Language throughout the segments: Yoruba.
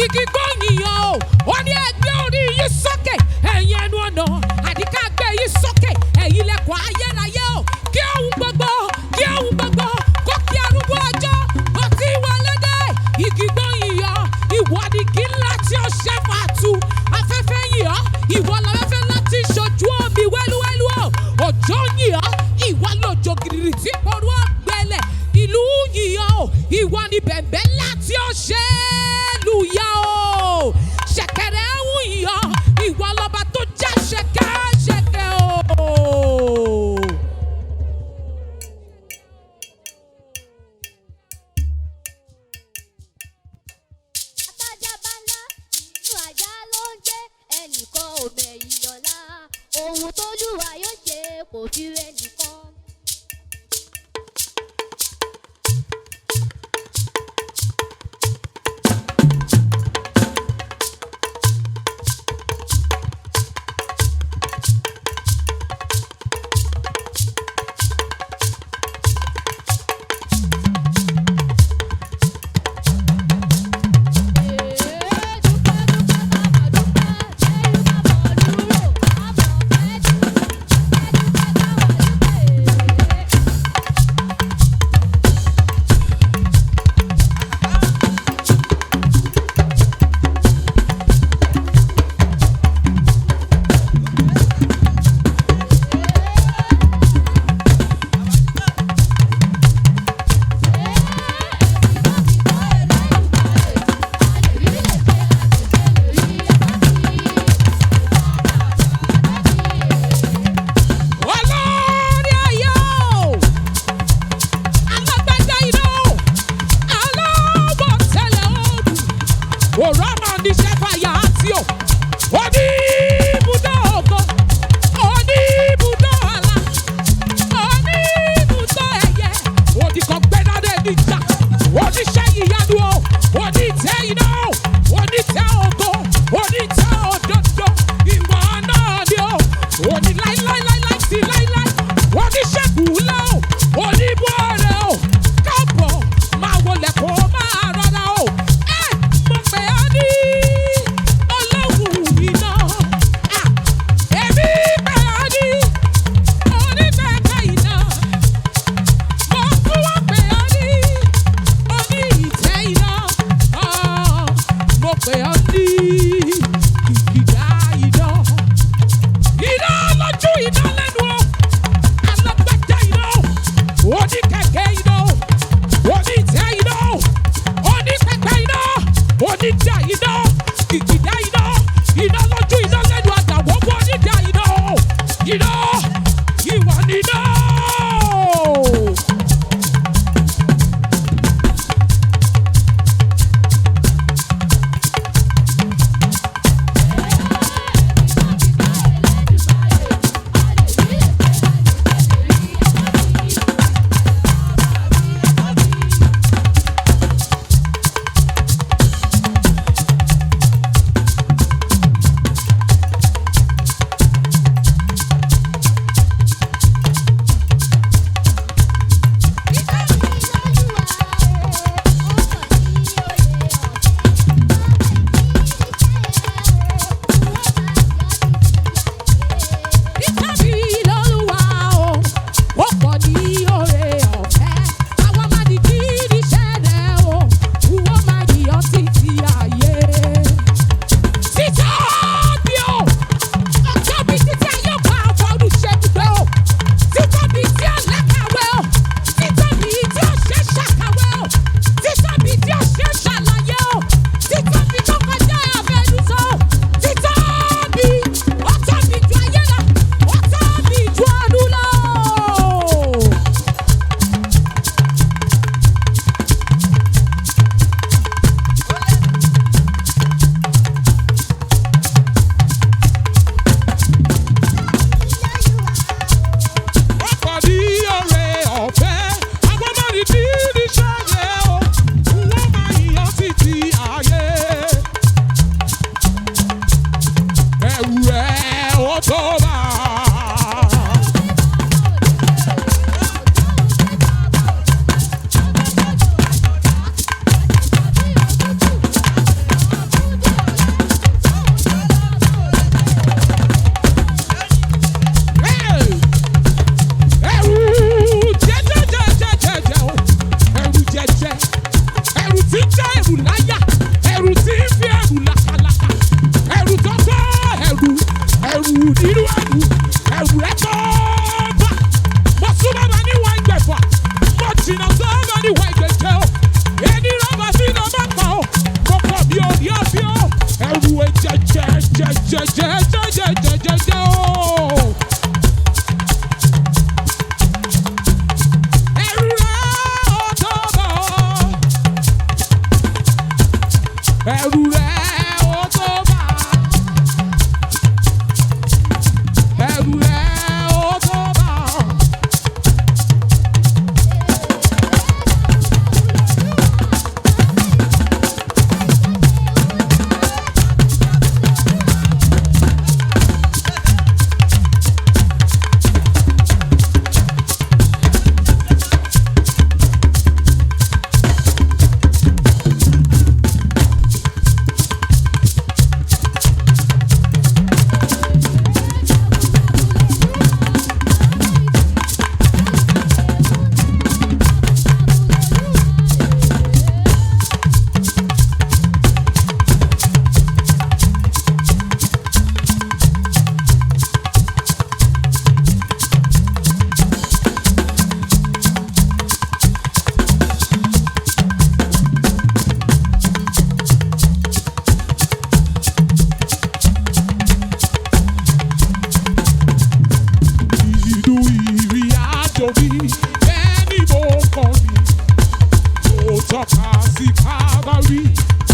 igi gbóyìnyàn o. Ó ní ẹgbẹ́ orí yín sókè, ẹ̀yin ẹnu ọ̀nà, àdìká gbé yín sókè, ẹ̀yin ilẹ̀kùn ayérayé o. Kí ohun gbogbo, kí ohun gbogbo, kó kí arúgbó ọjọ́, kó tí wọlé dé. Igi gbóyìnyàn, ìwọ ni igi ńlá tí ó ṣe fàtú. Afẹ́fẹ́ yìn ọ́, ìwọ lafẹ́fẹ́ láti ṣojú omi wẹ́lúwẹ́lú o. Òjò yìn ọ́, ìwọ lòjò gìrì tí porú ọ̀gbẹ́lẹ̀. Ìlú yìn ọ́, ìwọ ni bẹ̀m̀bẹ̀ ńlá tí ó ṣe lùyà o. Ṣẹ̀kẹ̀rẹ̀ ń yìn ọ́, ìwọ lọba tó jẹ́ ṣẹ̀kẹ̀ṣẹ̀kẹ̀ o. Àtàjàbálá inú àjà ló ń gbé, ẹnìkan ò mẹ̀yìn ọ̀la. Ohun tójúwa yóò ṣe kò fi ẹnìkan.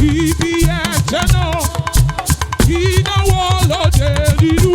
Ibi ẹ̀jẹ̀ náà, ìnáwó lóde nínú.